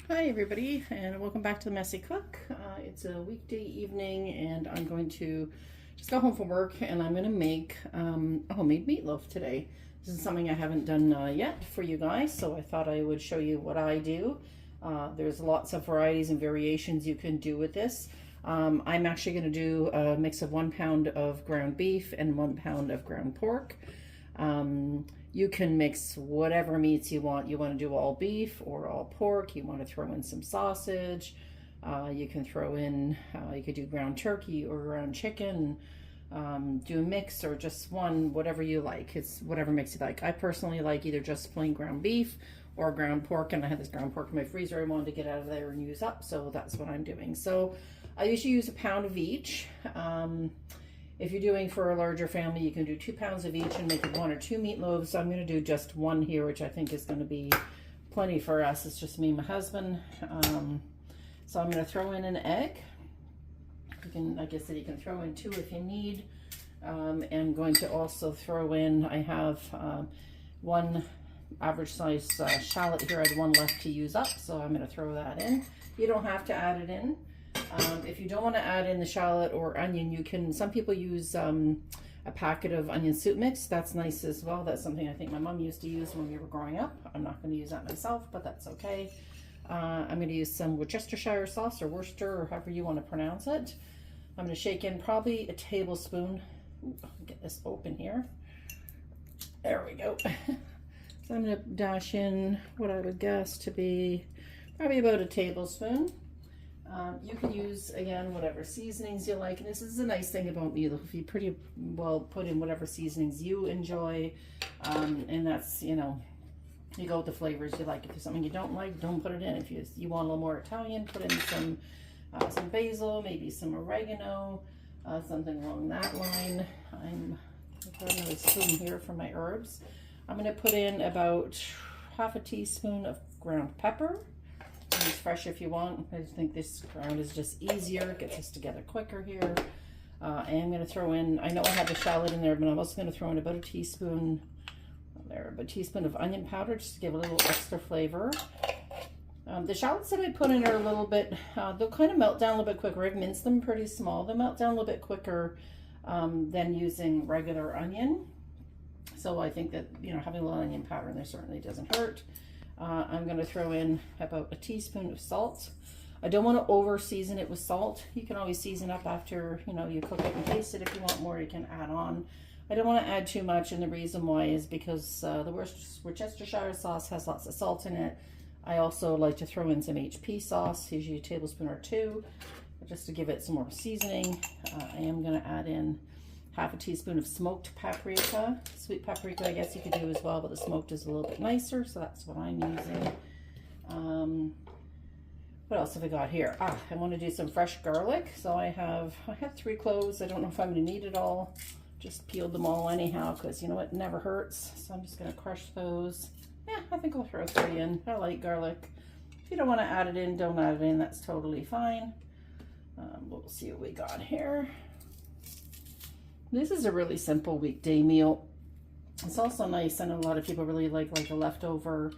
Hi everybody, and welcome back to the Messy Cook. It's a weekday evening and I'm going to just go home from work and I'm going to make a homemade meatloaf today. This is something I haven't done yet for you guys, so I thought I would show you what I do. There's lots of varieties and variations you can do with this. I'm actually going to do a mix of 1 pound of ground beef and 1 pound of ground pork. You can mix whatever meats you want. You want to do all beef or all pork. You want to throw in some sausage. You can throw in, you could do ground turkey or ground chicken. Do a mix or just one, whatever you like. It's whatever mix you like. I personally like either just plain ground beef or ground pork, and I had this ground pork in my freezer I wanted to get out of there and use up, so that's what I'm doing. So I usually use 1 pound of each. If you're doing for a larger family, you can do 2 pounds of each and make it 1 or 2 meatloaves. So I'm going to do just one here, which I think is going to be plenty for us. It's just me and my husband. So I'm going to throw in an egg. You can, like I said, you can throw in 2 if you need. I'm going to also throw in, I have 1 average size shallot here. I had 1 left to use up, so I'm going to throw that in. You don't have to add it in. If you don't want to add in the shallot or onion, you can, some people use a packet of onion soup mix. That's nice as well. That's something I think my mom used to use when we were growing up. I'm not going to use that myself, but that's okay. I'm going to use some Worcestershire sauce or Worcester or however you want to pronounce it. I'm going to shake in probably a tablespoon. Ooh, get this open here. There we go. So I'm going to dash in what I would guess to be probably about a tablespoon. You can use, again, whatever seasonings you like. And this is a nice thing about meatloaf. You pretty well put in whatever seasonings you enjoy. And that's, you know, you go with the flavors you like. If there's something you don't like, don't put it in. If you want a little more Italian, put in some basil, maybe some oregano, something along that line. I've got another spoon here for my herbs. I'm going to put in about half a teaspoon of ground pepper. Use fresh if you want. I think this ground is just easier. It gets us together quicker here. I am going to throw in, I know I have the shallot in there, but I'm also going to throw in about a teaspoon of onion powder just to give a little extra flavor. The shallots that I put in are a little bit, they'll kind of melt down a little bit quicker. I've minced them pretty small. They'll melt down a little bit quicker than using regular onion. So I think that, you know, having a little onion powder in there certainly doesn't hurt. I'm going to throw in about a teaspoon of salt. I don't want to over season it with salt. You can always season up after, you know, you cook it and taste it. If you want more, you can add on. I don't want to add too much, and the reason why is because the Worcestershire sauce has lots of salt in it. I also like to throw in some HP sauce, usually a tablespoon or 2, just to give it some more seasoning. I am going to add in half a teaspoon of smoked paprika. Sweet paprika, I guess you could do as well, but the smoked is a little bit nicer, so that's what I'm using. What else have I got here? I want to do some fresh garlic. So I have 3 cloves. I don't know if I'm going to need it all. Just peeled them all anyhow, because you know what, it never hurts. So I'm just going to crush those. Yeah, I think I'll throw 3 in. I like garlic. If you don't want to add it in, don't add it in. That's totally fine. We'll see what we got here. This is a really simple weekday meal. It's also nice. I know a lot of people really like a leftover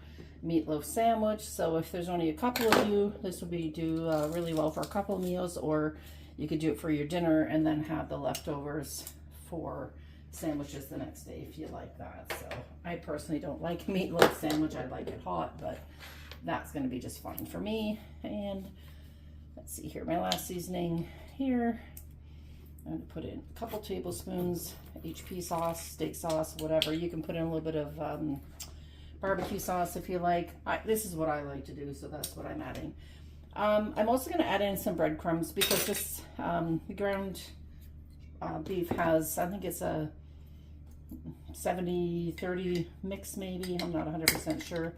meatloaf sandwich. So if there's only a couple of you, this would do really well for a couple of meals, or you could do it for your dinner and then have the leftovers for sandwiches the next day if you like that. So I personally don't like a meatloaf sandwich. I like it hot, but that's going to be just fine for me. And let's see here, my last seasoning here. I'm going to put in a couple tablespoons HP sauce, steak sauce, whatever. You can put in a little bit of barbecue sauce if you like. This is what I like to do, so that's what I'm adding. I'm also going to add in some breadcrumbs because this ground beef has, I think it's a 70-30 mix maybe. I'm not 100% sure.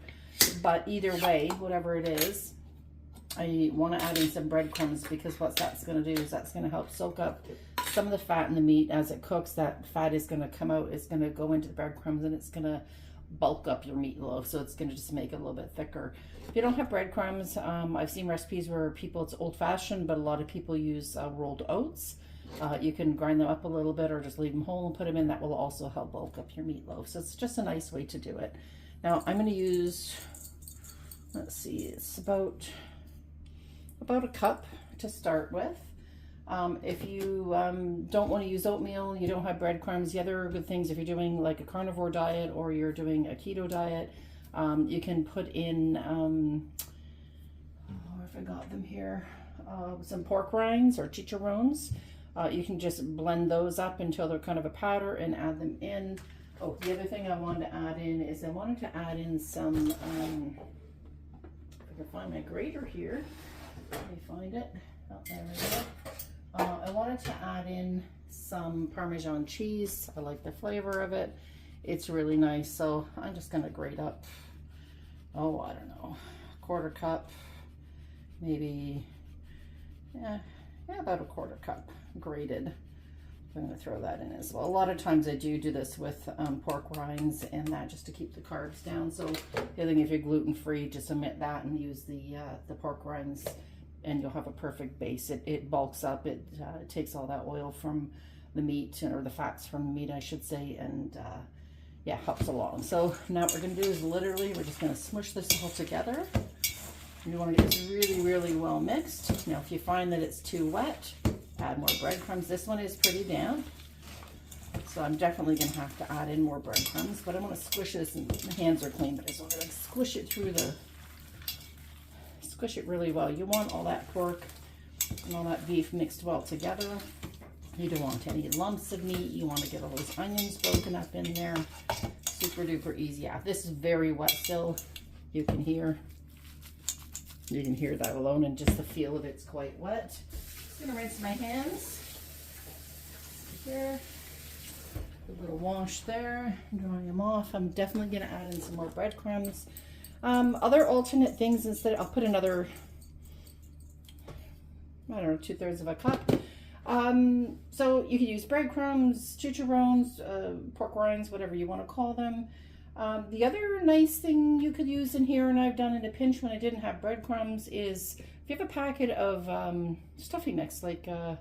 But either way, whatever it is, I want to add in some breadcrumbs because what that's going to do is that's going to help soak up some of the fat in the meat as it cooks. That fat is going to come out, it's going to go into the breadcrumbs, and it's going to bulk up your meatloaf, so it's going to just make it a little bit thicker. If you don't have breadcrumbs, I've seen recipes where it's old-fashioned, but a lot of people use rolled oats. You can grind them up a little bit or just leave them whole and put them in. That will also help bulk up your meatloaf. So it's just a nice way to do it. Now I'm going to use let's see, it's about a cup to start with. If you don't want to use oatmeal, you don't have breadcrumbs, the other good things if you're doing like a carnivore diet or you're doing a keto diet, you can put in, oh, I forgot them here, some pork rinds or chicharrones. You can just blend those up until they're kind of a powder and add them in. Oh, the other thing I wanted to add in is I wanted to add in some, if I can find my grater here, let me find it. Oh, there we go. I wanted to add in some Parmesan cheese. I like the flavor of it. It's really nice. So I'm just going to grate up, oh, I don't know, a quarter cup, maybe, yeah, about a quarter cup grated. I'm going to throw that in as well. A lot of times I do this with pork rinds and that just to keep the carbs down. So the other thing, if you're gluten-free, just omit that and use the pork rinds, and you'll have a perfect base. It bulks up, it takes all that oil from the meat, or the fats from the meat, I should say, and yeah, helps along. So now what we're gonna do is literally, we're just gonna smush this all together. You wanna get this really, really well mixed. Now, if you find that it's too wet, add more breadcrumbs. This one is pretty damp, so I'm definitely gonna have to add in more breadcrumbs, but I'm gonna squish this, and my hands are clean, but I'm gonna squish it through squish it really well. You want all that pork and all that beef mixed well together. You don't want any lumps of meat. You want to get all those onions broken up in there. Super duper easy. Yeah, this is very wet still. You can hear that alone, and just the feel of it's quite wet. Just gonna rinse my hands. There. A little wash there. Drying them off. I'm definitely gonna add in some more breadcrumbs. Other alternate things, instead, I'll put another, I don't know, 2/3 of a cup. So you can use breadcrumbs, chicharrones, pork rinds, whatever you want to call them. The other nice thing you could use in here, and I've done in a pinch when I didn't have breadcrumbs, is if you have a packet of stuffing mix, like, I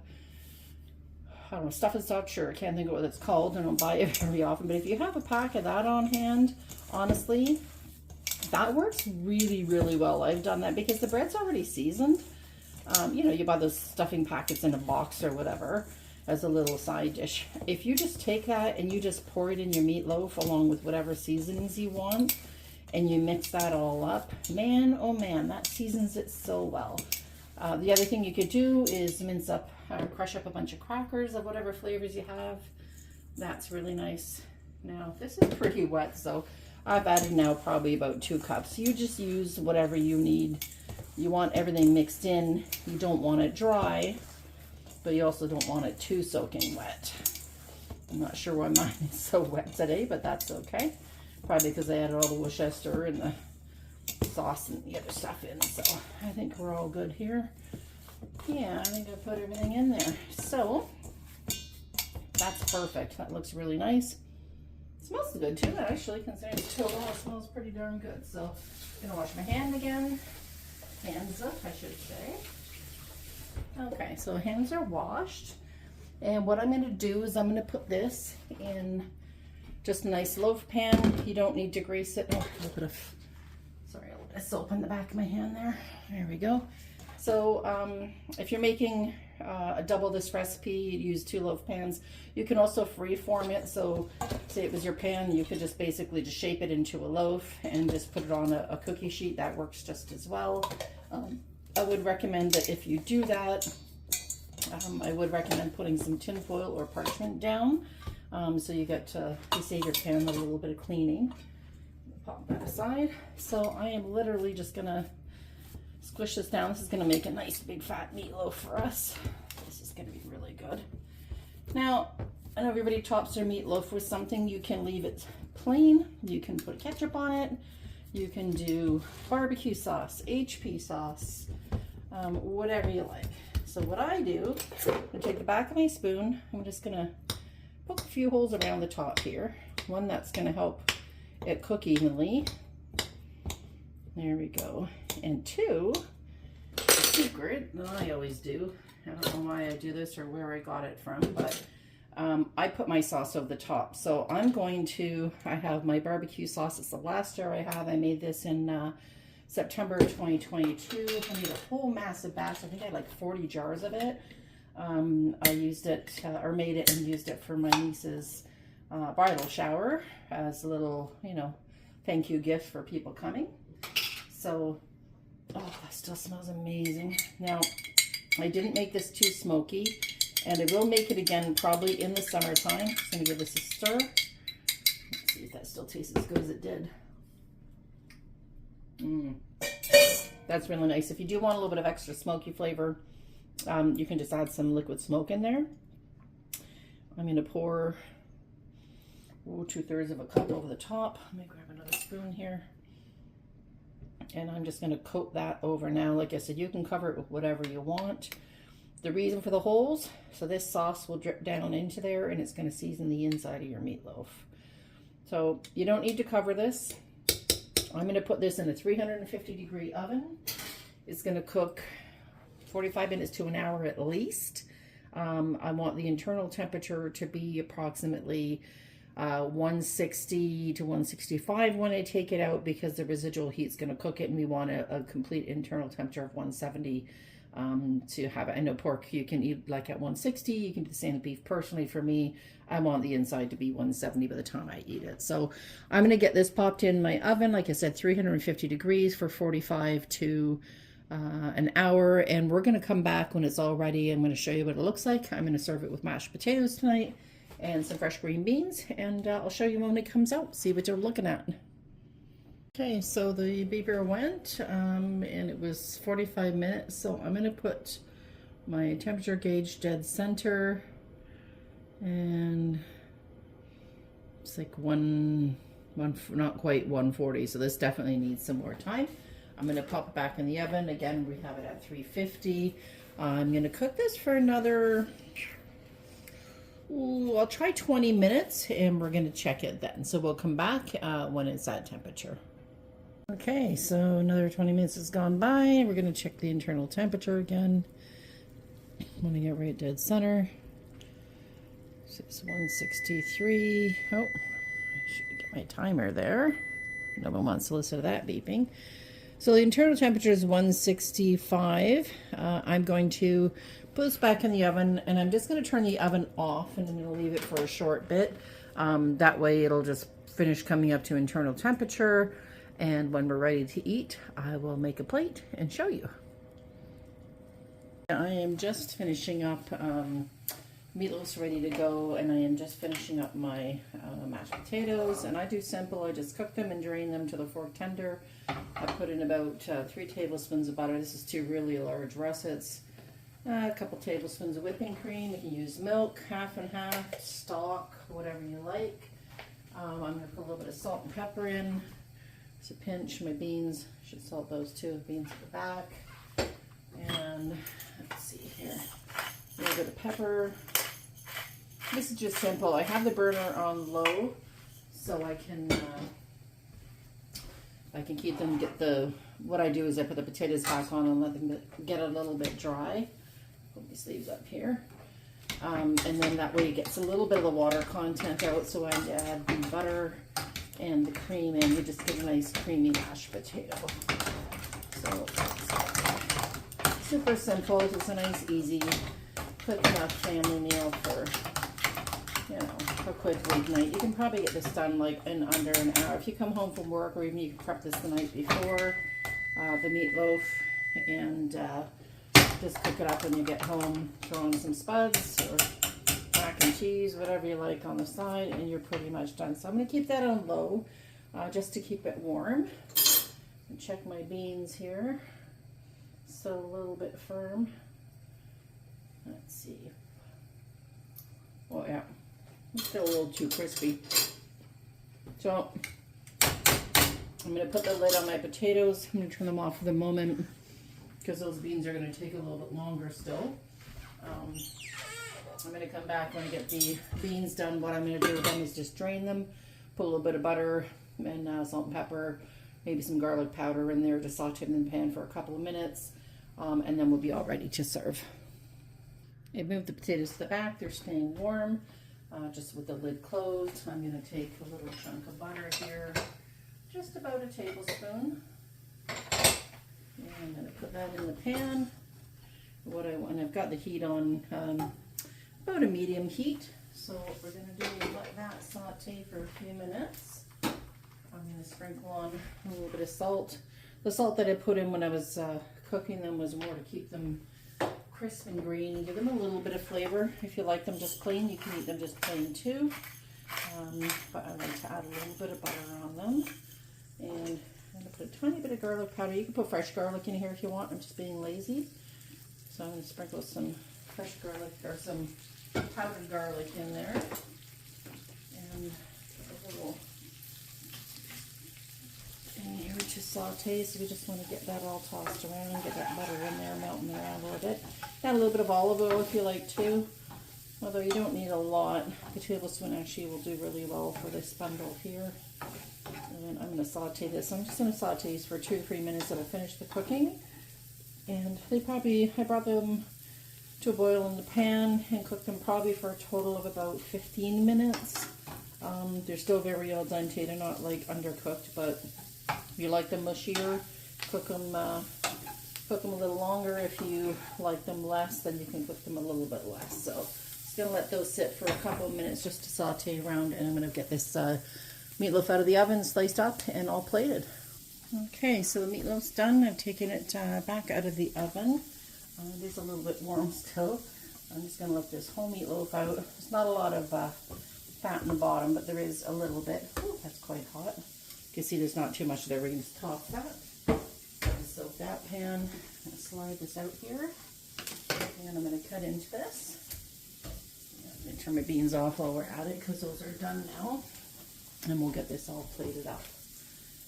don't know, Stuff and Stuff, sure, I can't think of what it's called, I don't buy it very often, but if you have a pack of that on hand, honestly, that works really, really well. I've done that because the bread's already seasoned. You know, you buy those stuffing packets in a box or whatever as a little side dish. If you just take that and you just pour it in your meatloaf along with whatever seasonings you want, and you mix that all up, man, oh man, that seasons it so well. The other thing you could do is mince up or crush up a bunch of crackers of whatever flavors you have. That's really nice. Now, this is pretty wet, so I've added now probably about 2 cups. You just use whatever you need. You want everything mixed in. You don't want it dry, but you also don't want it too soaking wet. I'm not sure why mine is so wet today, but that's okay. Probably because I added all the Worcester and the sauce and the other stuff in. So I think we're all good here. Yeah, I think I put everything in there. So that's perfect. That looks really nice. It smells good too, actually, considering it's total. It smells pretty darn good. So I'm gonna wash my hand again. Hands up, I should say. Okay, so hands are washed. And what I'm gonna do is I'm gonna put this in just a nice loaf pan. You don't need to grease it. Oh, a little bit of, sorry, a little bit of soap on the back of my hand there. There we go. So if you're making double this recipe, use 2 loaf pans. You can also freeform it. So say it was your pan, you could just basically just shape it into a loaf and just put it on a cookie sheet. That works just as well. I would recommend that if you do that, I would recommend putting some tin foil or parchment down. So you save your pan a little bit of cleaning. Pop that aside. So I am literally just gonna squish this down. This is gonna make a nice big fat meatloaf for us. This is gonna be really good. Now, I know everybody tops their meatloaf with something. You can leave it plain. You can put ketchup on it. You can do barbecue sauce, HP sauce, whatever you like. So what I do, I'm gonna take the back of my spoon. I'm just gonna poke a few holes around the top here. One that's gonna help it cook evenly. There we go. And 2, a secret that I always do. I don't know why I do this or where I got it from, but I put my sauce over the top. So I have my barbecue sauce. It's the last jar I have. I made this in September 2022. I made a whole massive batch. I think I had like 40 jars of it. I used it, or made it and used it for my niece's bridal shower as a little, you know, thank you gift for people coming. So, oh, that still smells amazing. Now, I didn't make this too smoky, and I will make it again probably in the summertime. Just gonna give this a stir. Let's see if that still tastes as good as it did. That's really nice. If you do want a little bit of extra smoky flavor, you can just add some liquid smoke in there. I'm going to pour 2/3 of a cup over the top. Let me grab another spoon here. And I'm just going to coat that over now. Like I said, you can cover it with whatever you want. The reason for the holes, so this sauce will drip down into there and it's going to season the inside of your meatloaf. So you don't need to cover this. I'm going to put this in a 350-degree oven. It's going to cook 45 minutes to an hour at least. I want the internal temperature to be approximately 160 to 165 when I take it out, because the residual heat's going to cook it, and we want a complete internal temperature of 170 to have it. I know pork you can eat like at 160. You can do the same with beef. Personally, for me, I want the inside to be 170 by the time I eat it. So I'm going to get this popped in my oven, like I said, 350 degrees for 45 to an hour, and we're going to come back when it's all ready. I'm going to show you what it looks like. I'm going to serve it with mashed potatoes tonight and some fresh green beans, and I'll show you when it comes out, see what you're looking at. Okay, so the beeper went, and it was 45 minutes, so I'm going to put my temperature gauge dead center, and it's like not quite 140, so this definitely needs some more time. I'm going to pop it back in the oven. Again, we have it at 350. I'm going to cook this for another, I'll try 20 minutes, and we're going to check it then. So we'll come back when it's at temperature. Okay, so another 20 minutes has gone by. We're going to check the internal temperature again. I'm going to get right dead center. It's 163. Oh, I should get my timer there. No one wants to listen to that beeping. So the internal temperature is 165. I'm going to put this back in the oven, and I'm just going to turn the oven off, and I'm going to leave it for a short bit. That way it'll just finish coming up to internal temperature, and when we're ready to eat, I will make a plate and show you. I am just finishing up, meatloaf's ready to go, and I am just finishing up my mashed potatoes, and I do simple. I just cook them and drain them to the fork tender. I put in about 3 tablespoons of butter. This is 2 really large russets. A couple tablespoons of whipping cream. You can use milk, half and half, stock, whatever you like. I'm going to put a little bit of salt and pepper in. It's a pinch. My beans, should salt those too. Beans at the back. And let's see here. A little bit of pepper. This is just simple. I have the burner on low, so I can keep them, what I do is I put the potatoes back on and let them get a little bit dry. Put these leaves up here. And then that way it gets a little bit of the water content out, so I add the butter and the cream in. You just get a nice creamy mashed potato. So super simple, just a nice, easy, quick enough family meal for, you know, a quick weeknight. You can probably get this done like in under an hour. If you come home from work, or even you can prep this the night before, the meatloaf, and just cook it up when you get home. Throw in some spuds or mac and cheese, whatever you like on the side, and you're pretty much done. So I'm going to keep that on low just to keep it warm. And check my beans here. Still a little bit firm. Let's see. Oh yeah, it's still a little too crispy. So I'm going to put the lid on my potatoes. I'm going to turn them off for the moment because those beans are going to take a little bit longer still. I'm going to come back when I get the beans done. What I'm going to do with them is just drain them, put a little bit of butter and salt and pepper, maybe some garlic powder in there, to saute it in the pan for a couple of minutes, and then we'll be all ready to serve. I moved the potatoes to the back. They're staying warm, just with the lid closed. I'm going to take a little chunk of butter here, just about a tablespoon. And I'm going to put that in the pan. What I want, I've got the heat on about a medium heat. So what we're going to do is let that saute for a few minutes. I'm going to sprinkle on a little bit of salt. The salt that I put in when I was cooking them was more to keep them crisp and green and give them a little bit of flavor. If you like them just plain, you can eat them just plain too. But I like to add a little bit of butter on them. And I'm going to put a tiny bit of garlic powder. You can put fresh garlic in here if you want. I'm just being lazy. So I'm going to sprinkle some fresh garlic or some powdered garlic in there. And a little in here to saute. So we just want to get that all tossed around, get that butter in there, melting around a little bit. Add a little bit of olive oil if you like too. Although you don't need a lot. A tablespoon actually will do really well for this bundle here. And then I'm going to saute this. I'm just going to saute these for 2 to 3 minutes. It'll finish the cooking. And I brought them to a boil in the pan and cooked them probably for a total of about 15 minutes. They're still very al dente. They're not like undercooked, but if you like them mushier, cook them a little longer. If you like them less, then you can cook them a little bit less. So just going to let those sit for a couple of minutes just to saute around, and I'm going to get this meatloaf out of the oven, sliced up and all plated. Okay, so the meatloaf's done. I've taken it back out of the oven. It is a little bit warm still. I'm just going to let this whole meatloaf out. There's not a lot of fat in the bottom, but there is a little bit. Ooh, that's quite hot. You can see there's not too much there. We can just top that. Soak that pan and slide this out here. And I'm going to cut into this. I'm going to turn my beans off while we're at it because those are done now. And we'll get this all plated up.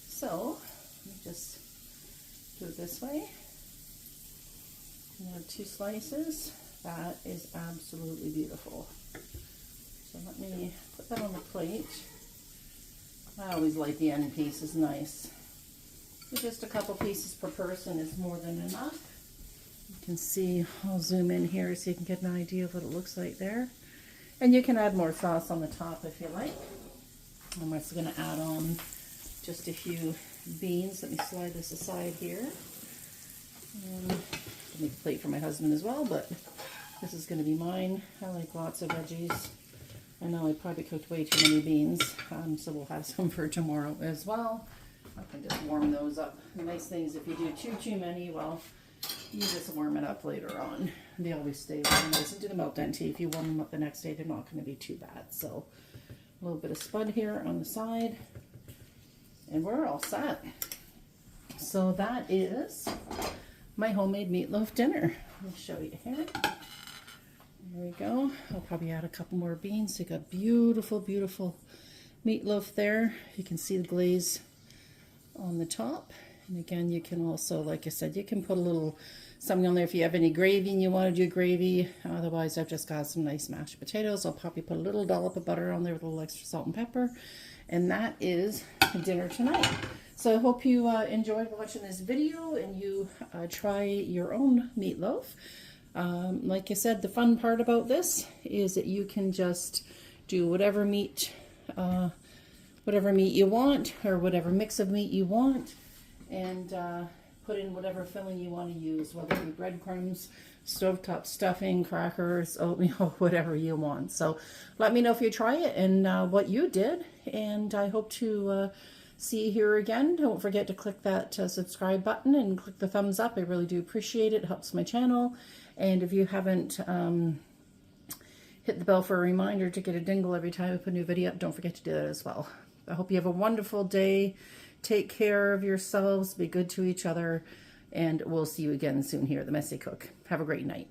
So, let me just do it this way. You have 2 slices. That is absolutely beautiful. So let me put that on the plate. I always like the end piece, is nice. So just a couple pieces per person is more than enough. You can see, I'll zoom in here so you can get an idea of what it looks like there. And you can add more sauce on the top if you like. I'm also going to add on just a few beans. Let me slide this aside here. And I'll make a plate for my husband as well, but this is going to be mine. I like lots of veggies. I know I probably cooked way too many beans, so we'll have some for tomorrow as well. I can just warm those up. The nice thing is if you do too many, well, you just warm it up later on. They always stay warm. Nice and do them al dente. If you warm them up the next day, they're not going to be too bad. So a little bit of spud here on the side. And we're all set. So that is my homemade meatloaf dinner. I'll show you here. There we go. I'll probably add a couple more beans. So you got beautiful, beautiful meatloaf there. You can see the glaze on the top. And again, you can also, like I said, you can put a little something on there if you have any gravy and you want to do gravy. Otherwise, I've just got some nice mashed potatoes. I'll probably put a little dollop of butter on there with a little extra salt and pepper. And that is dinner tonight. So I hope you enjoyed watching this video and you try your own meatloaf. Like I said, the fun part about this is that you can just do whatever meat you want, or whatever mix of meat you want, and put in whatever filling you want to use, whether it be breadcrumbs, stovetop stuffing, crackers, oatmeal, whatever you want. So let me know if you try it and what you did, and I hope to see you here again. Don't forget to click that subscribe button and click the thumbs up. I really do appreciate it. It helps my channel. And if you haven't hit the bell for a reminder to get a dingle every time I put a new video up, don't forget to do that as well. I hope you have a wonderful day. Take care of yourselves. Be good to each other. And we'll see you again soon here at The Messy Cook. Have a great night.